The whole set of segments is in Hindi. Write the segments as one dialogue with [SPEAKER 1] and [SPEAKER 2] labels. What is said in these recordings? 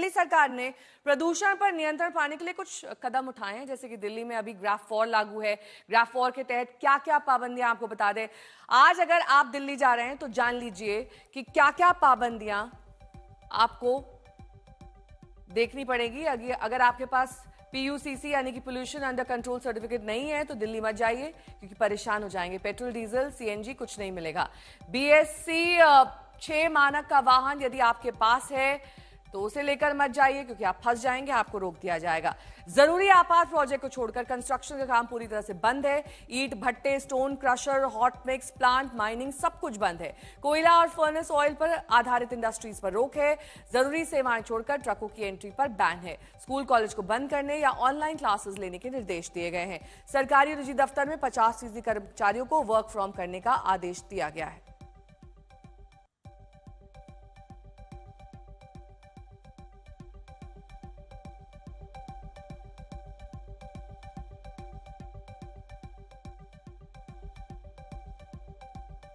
[SPEAKER 1] दिल्ली सरकार ने प्रदूषण पर नियंत्रण पाने के लिए कुछ कदम उठाए हैं, जैसे कि दिल्ली में अभी ग्राफ 4 लागू है। ग्राफ 4 के तहत क्या क्या पाबंदियां आपको बता दें। आज अगर आप दिल्ली जा रहे हैं तो जान लीजिए कि क्या क्या पाबंदियां आपको देखनी पड़ेगी। अगर आपके पास PUCC यानी कि पोल्यूशन अंडर कंट्रोल सर्टिफिकेट नहीं है तो दिल्ली मत जाइए, क्योंकि परेशान हो जाएंगे। पेट्रोल, डीजल, CNG कुछ नहीं मिलेगा। BSC 6 मानक का वाहन यदि आपके पास है तो उसे लेकर मत जाइए, क्योंकि आप फंस जाएंगे, आपको रोक दिया जाएगा। जरूरी आपात प्रोजेक्ट को छोड़कर कंस्ट्रक्शन का काम पूरी तरह से बंद है। ईंट भट्टे, stone crusher, hot mix plant, mining सब कुछ बंद है। कोयला और फर्नेस ऑयल पर आधारित इंडस्ट्रीज पर रोक है। जरूरी सेवाएं छोड़कर ट्रकों की एंट्री पर बैन है। स्कूल कॉलेज को बंद करने या ऑनलाइन क्लासेस लेने के निर्देश दिए गए हैं। सरकारी निजी दफ्तर में 50% कर्मचारियों को वर्क फ्रॉम करने का आदेश दिया गया है।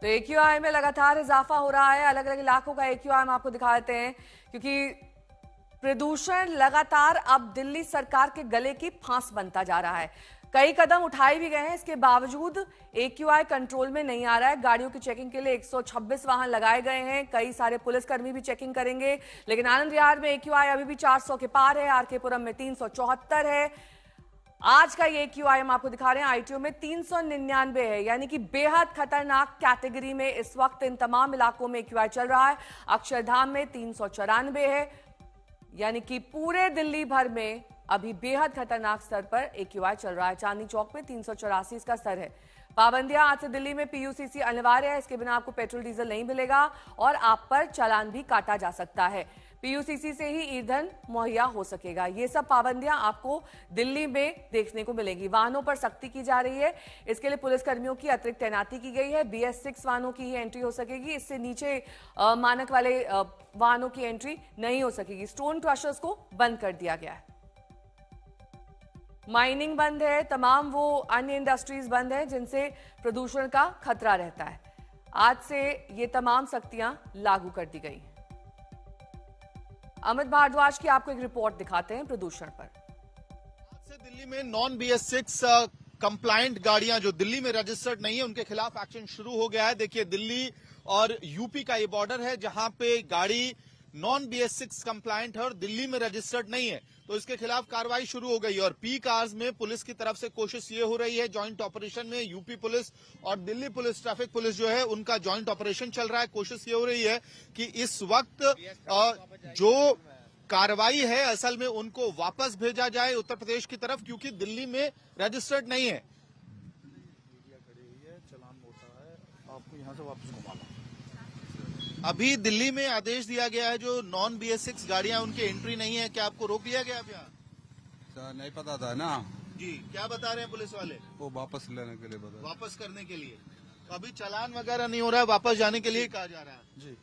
[SPEAKER 1] तो AQI में लगातार इजाफा हो रहा है। अलग अलग इलाकों का AQI हम आपको दिखा देते हैं, क्योंकि प्रदूषण लगातार अब दिल्ली सरकार के गले की फांस बनता जा रहा है। कई कदम उठाए भी गए हैं, इसके बावजूद AQI कंट्रोल में नहीं आ रहा है। गाड़ियों की चेकिंग के लिए 126 वाहन लगाए गए हैं। कई सारे पुलिसकर्मी भी चेकिंग करेंगे, लेकिन आनंद विहार में AQI अभी भी 400 के पार है। RK-पुरम में 374 है। आज का ये AQI हम आपको दिखा रहे हैं, ITO में 399 है, यानी कि बेहद खतरनाक कैटेगरी में इस वक्त इन तमाम इलाकों में AQI चल रहा है। अक्षरधाम में 394 है, यानी कि पूरे दिल्ली भर में अभी बेहद खतरनाक स्तर पर AQI चल रहा है। चांदनी चौक में 384 इसका स्तर है। पाबंदियां आज से दिल्ली में PUCC अनिवार्य है। इसके बिना आपको पेट्रोल डीजल नहीं मिलेगा और आप पर चालान भी काटा जा सकता है। PUCC से ही ईंधन मुहैया हो सकेगा। ये सब पाबंदियां आपको दिल्ली में देखने को मिलेंगी। वाहनों पर सख्ती की जा रही है। इसके लिए पुलिसकर्मियों की अतिरिक्त तैनाती की गई है। BS6 वाहनों की ही एंट्री हो सकेगी। इससे नीचे मानक वाले वाहनों की एंट्री नहीं हो सकेगी। स्टोन क्रशर्स को बंद कर दिया गया है। माइनिंग बंद है। तमाम वो अन्य इंडस्ट्रीज बंद है जिनसे प्रदूषण का खतरा रहता है। आज से ये तमाम सख्तियां लागू कर दी गई। अमित भारद्वाज की आपको एक रिपोर्ट दिखाते हैं प्रदूषण पर।
[SPEAKER 2] आज से दिल्ली में नॉन BS6 कंप्लायंट गाड़ियां जो दिल्ली में रजिस्टर्ड नहीं है उनके खिलाफ एक्शन शुरू हो गया है। देखिए, दिल्ली और यूपी का ये बॉर्डर है जहां पे गाड़ी नॉन BS6 कंप्लायंट है और दिल्ली में रजिस्टर्ड नहीं है, तो इसके खिलाफ कार्रवाई शुरू हो गई। और पीक आवर्स में पुलिस की तरफ से कोशिश ये हो रही है, जॉइंट ऑपरेशन में यूपी पुलिस और दिल्ली पुलिस, ट्रैफिक पुलिस जो है उनका जॉइंट ऑपरेशन चल रहा है। कोशिश ये हो रही है कि इस वक्त जो कार्रवाई है असल में उनको वापस भेजा जाए उत्तर प्रदेश की तरफ, क्योंकि दिल्ली में रजिस्टर्ड नहीं है।
[SPEAKER 3] चलान होता है, आपको यहां से वापस घुमाना।
[SPEAKER 2] अभी दिल्ली में आदेश दिया गया है जो नॉन BS6 गाड़ियां उनकी एंट्री नहीं है। क्या आपको रोक लिया गया? अब यहाँ
[SPEAKER 3] नहीं पता था ना
[SPEAKER 2] जी, क्या बता रहे हैं पुलिस वाले?
[SPEAKER 3] वो वापस लेने के लिए बता।
[SPEAKER 2] वापस करने के लिए। तो अभी चालान वगैरह नहीं हो रहा है, वापस जाने के लिए कहा जा रहा है
[SPEAKER 3] जी,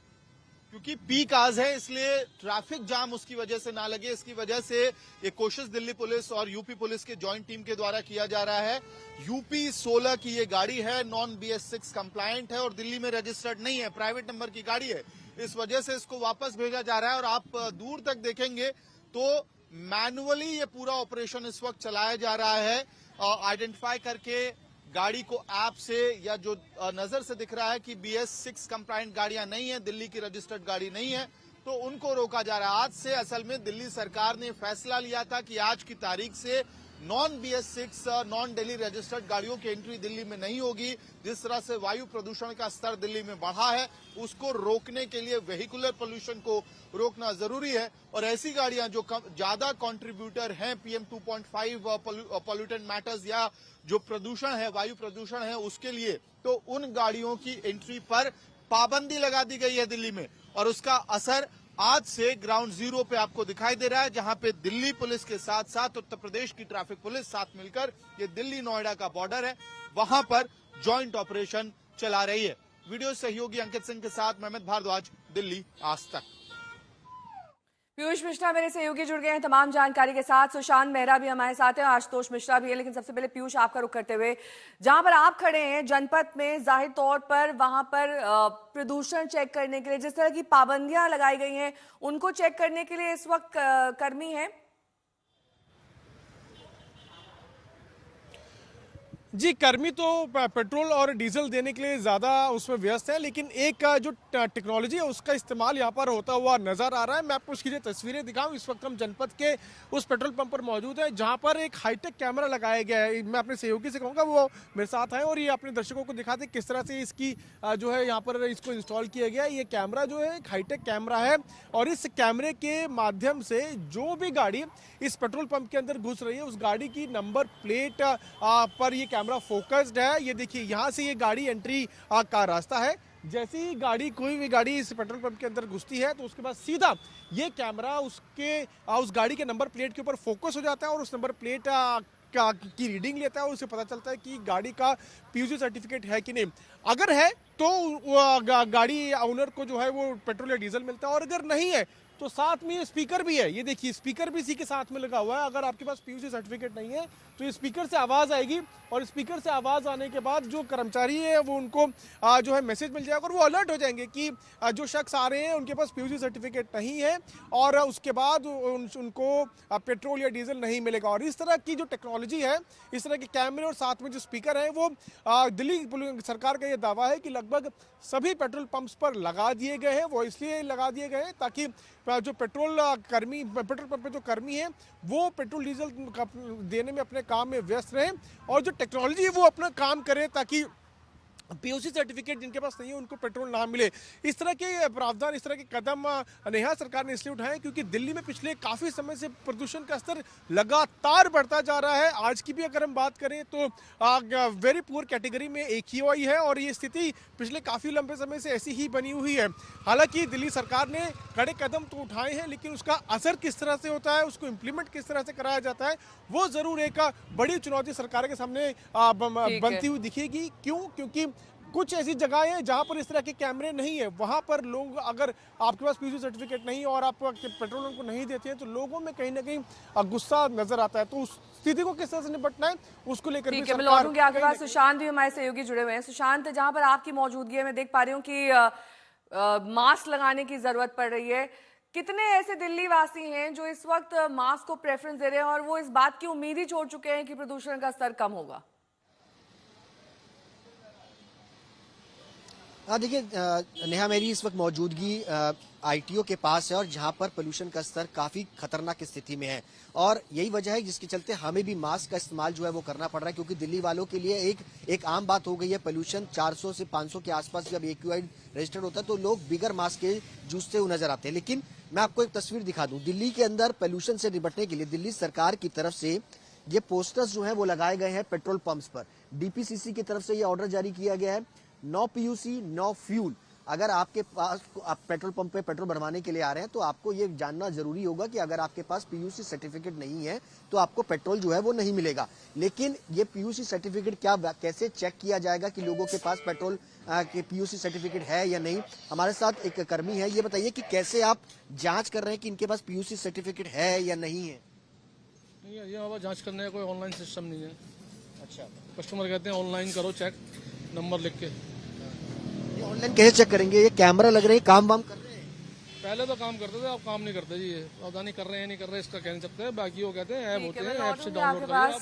[SPEAKER 2] क्योंकि पीक आवर्स है, इसलिए ट्रैफिक जाम उसकी वजह से ना लगे, इसकी वजह से ये कोशिश दिल्ली पुलिस और यूपी पुलिस के जॉइंट टीम के द्वारा किया जा रहा है। यूपी 16 की ये गाड़ी है, नॉन BS6 कंप्लायंट है और दिल्ली में रजिस्टर्ड नहीं है, प्राइवेट नंबर की गाड़ी है। इस वजह से इसको वापस भेजा जा रहा है। और आप दूर तक देखेंगे तो मैनुअली ये पूरा ऑपरेशन इस वक्त चलाया जा रहा है, आइडेंटिफाई करके गाड़ी को ऐप से, या जो नजर से दिख रहा है कि BS6 कंप्लायंट गाड़ियां नहीं है, दिल्ली की रजिस्टर्ड गाड़ी नहीं है, तो उनको रोका जा रहा है। आज से असल में दिल्ली सरकार ने फैसला लिया था कि आज की तारीख से non BS6 non Delhi registered गाड़ियों की एंट्री दिल्ली में नहीं होगी। जिस तरह से वायु प्रदूषण का स्तर दिल्ली में बढ़ा है, उसको रोकने के लिए वेहिकुलर पोल्यूशन को रोकना जरूरी है। और ऐसी गाड़ियां जो ज्यादा कंट्रीब्यूटर हैं PM 2.5 पॉल्यूटेंट मैटर्स या जो प्रदूषण है, वायु प्रदूषण है, उसके लिए तो उन गाड़ियों की एंट्री पर पाबंदी लगा दी गई है दिल्ली में। और उसका असर आज से ग्राउंड जीरो पे आपको दिखाई दे रहा है, जहां पे दिल्ली पुलिस के साथ साथ उत्तर प्रदेश की ट्रैफिक पुलिस साथ मिलकर, ये दिल्ली नोएडा का बॉर्डर है, वहां पर जॉइंट ऑपरेशन चला रही है। वीडियो सहयोगी अंकित सिंह के साथ मैं अमित भारद्वाज, दिल्ली आज तक।
[SPEAKER 1] पीयूष मिश्रा मेरे सहयोगी जुड़ गए हैं तमाम जानकारी के साथ। सुशांत मेहरा भी हमारे साथ हैं, आशुतोष मिश्रा भी है। लेकिन सबसे पहले पीयूष, आपका रुख करते हुए, जहां पर आप खड़े हैं जनपद में, जाहिर तौर पर वहां पर प्रदूषण चेक करने के लिए जिस तरह की पाबंदियां लगाई गई हैं, उनको चेक करने के लिए इस वक्त कर्मी हैं।
[SPEAKER 4] जी, कर्मी तो पेट्रोल और डीजल देने के लिए ज़्यादा उसमें व्यस्त है, लेकिन एक जो टेक्नोलॉजी है उसका इस्तेमाल यहाँ पर होता हुआ नज़र आ रहा है। मैं आपको उसकी जो तस्वीरें दिखाऊं, इस वक्त हम जनपद के उस पेट्रोल पंप पर मौजूद है जहाँ पर एक हाईटेक कैमरा लगाया गया है। मैं अपने सहयोगी से कहूँगा वो मेरे साथ है और ये अपने दर्शकों को दिखाते हैं किस तरह से इसकी जो है यहाँ पर इसको इंस्टॉल किया गया है। ये कैमरा जो है एक हाईटेक कैमरा है और इस कैमरे के माध्यम से जो भी गाड़ी इस पेट्रोल पंप के अंदर घुस रही है उस गाड़ी की नंबर प्लेट पर ये कैमरा फोकस्ड है। ये देखिए, यहाँ से ये गाड़ी एंट्री का रास्ता है। जैसे ही गाड़ी, कोई भी गाड़ी इस पेट्रोल पंप के अंदर घुसती है तो उसके बाद सीधा ये कैमरा उस गाड़ी के नंबर प्लेट के ऊपर फोकस हो जाता है और उस नंबर प्लेट की रीडिंग लेता है और उससे पता चलता है कि गाड़ी का पीयूसी सर्टिफिकेट है कि नहीं। अगर है तो गाड़ी ओनर को जो है वो पेट्रोल या डीजल मिलता है और अगर नहीं है तो साथ में स्पीकर भी है। ये देखिए, स्पीकर भी इसी के साथ में लगा हुआ है। अगर आपके पास पीयूसी सर्टिफिकेट नहीं है तो ये स्पीकर से आवाज़ आएगी और स्पीकर से आवाज़ आने के बाद जो कर्मचारी है वो उनको जो है मैसेज मिल जाएगा और वो अलर्ट हो जाएंगे कि जो शख्स आ रहे हैं उनके पास पीयूसी सर्टिफिकेट नहीं है और उसके बाद उनको पेट्रोल या डीजल नहीं मिलेगा। और इस तरह की जो टेक्नोलॉजी है, इस तरह के कैमरे और साथ में जो स्पीकर है, वो दिल्ली सरकार का ये दावा है कि लगभग सभी पेट्रोल पंप्स पर लगा दिए गए हैं। वो इसलिए लगा दिए गए हैं ताकि जो पेट्रोल पंप पे जो कर्मी है वो पेट्रोल डीजल देने में अपने काम में व्यस्त रहें और जो टेक्नोलॉजी है वो अपना काम करे ताकि पीयूसी सर्टिफिकेट जिनके पास नहीं है उनको पेट्रोल ना मिले। इस तरह के प्रावधान, इस तरह के कदम नेहा सरकार ने इसलिए उठाए क्योंकि दिल्ली में पिछले काफ़ी समय से प्रदूषण का स्तर लगातार बढ़ता जा रहा है। आज की भी अगर हम बात करें तो वेरी पुअर कैटेगरी में AQI है और ये स्थिति पिछले काफ़ी लंबे समय से ऐसी ही बनी हुई है। हालांकि दिल्ली सरकार ने कड़े कदम तो उठाए हैं, लेकिन उसका असर किस तरह से होता है, उसको इम्प्लीमेंट किस तरह से कराया जाता है, वो ज़रूर एक बड़ी चुनौती सरकार के सामने बनती हुई दिखेगी। क्योंकि कुछ ऐसी जगह है जहां पर इस तरह के कैमरे नहीं है, वहां पर लोग, अगर आपके पास पीयूसी सर्टिफिकेट नहीं और आप पेट्रोल उनको नहीं देते हैं तो लोगों में कहीं ना कहीं गुस्सा नजर आता है। तो उस स्थिति को किस तरह से निपटना है उसको लेकर भी
[SPEAKER 1] मैं लौटूंगी आपके पास। सुशांत भी हमारे सहयोगी जुड़े हुए हैं। सुशांत, जहां पर आपकी मौजूदगी है, मैं देख पा रही हूँ कि मास्क लगाने की जरूरत पड़ रही है। कितने ऐसे दिल्ली वासी हैं जो इस वक्त मास्क को प्रेफरेंस दे रहे हैं और वो इस बात की उम्मीद ही छोड़ चुके हैं कि प्रदूषण का स्तर कम होगा?
[SPEAKER 5] हाँ, देखिए नेहा, मेरी इस वक्त मौजूदगी ITO के पास है और जहाँ पर पोल्यूशन का स्तर काफ़ी खतरनाक स्थिति में है और यही वजह है जिसके चलते हमें भी मास्क का इस्तेमाल जो है वो करना पड़ रहा है क्योंकि दिल्ली वालों के लिए एक आम बात हो गई है। पोल्यूशन 400 से 500 के आसपास जब AQI रजिस्टर्ड होता है तो लोग बिगर मास्क के जूझते हुए नजर आते हैं। लेकिन मैं आपको एक तस्वीर दिखा दूँ, दिल्ली के अंदर पोल्यूशन से निपटने के लिए दिल्ली सरकार की तरफ से ये पोस्टर्स जो है वो लगाए गए हैं पेट्रोल पंप्स पर। DPCC की तरफ से ये ऑर्डर जारी किया गया है, नो पीयूसी नो फ्यूल। अगर आपके पास, आप पेट्रोल पंप पे पेट्रोल भरवाने के लिए आ रहे हैं तो आपको ये जानना जरूरी होगा कि अगर आपके पास पीयूसी सर्टिफिकेट नहीं है तो आपको पेट्रोल जो है वो नहीं मिलेगा। लेकिन ये पीयूसी सर्टिफिकेट कैसे चेक किया जाएगा कि लोगों के पास पेट्रोल के पीयूसी सर्टिफिकेट है या नहीं? हमारे साथ एक कर्मी है, ये बताइए कि कैसे आप जांच कर रहे हैं कि इनके पास पीयूसी सर्टिफिकेट है या नहीं है?
[SPEAKER 6] ये बाबा जांच करने का कोई ऑनलाइन सिस्टम नहीं है।
[SPEAKER 5] अच्छा,
[SPEAKER 6] कस्टमर कहते हैं ऑनलाइन करो चेक, नंबर लिख के।
[SPEAKER 5] ऑनलाइन कैसे चेक करेंगे? ये कैमरा लग रहे हैं, काम वाम कर रहे हैं?
[SPEAKER 6] पहले तो काम करते थे, अब काम नहीं करते जी। ये पता नहीं कर रहे हैं नहीं कर रहे, इसका कह नहीं सकते। बाकी वो कहते हैं ऐप होते हैं, ऐप से डाउनलोड करिए।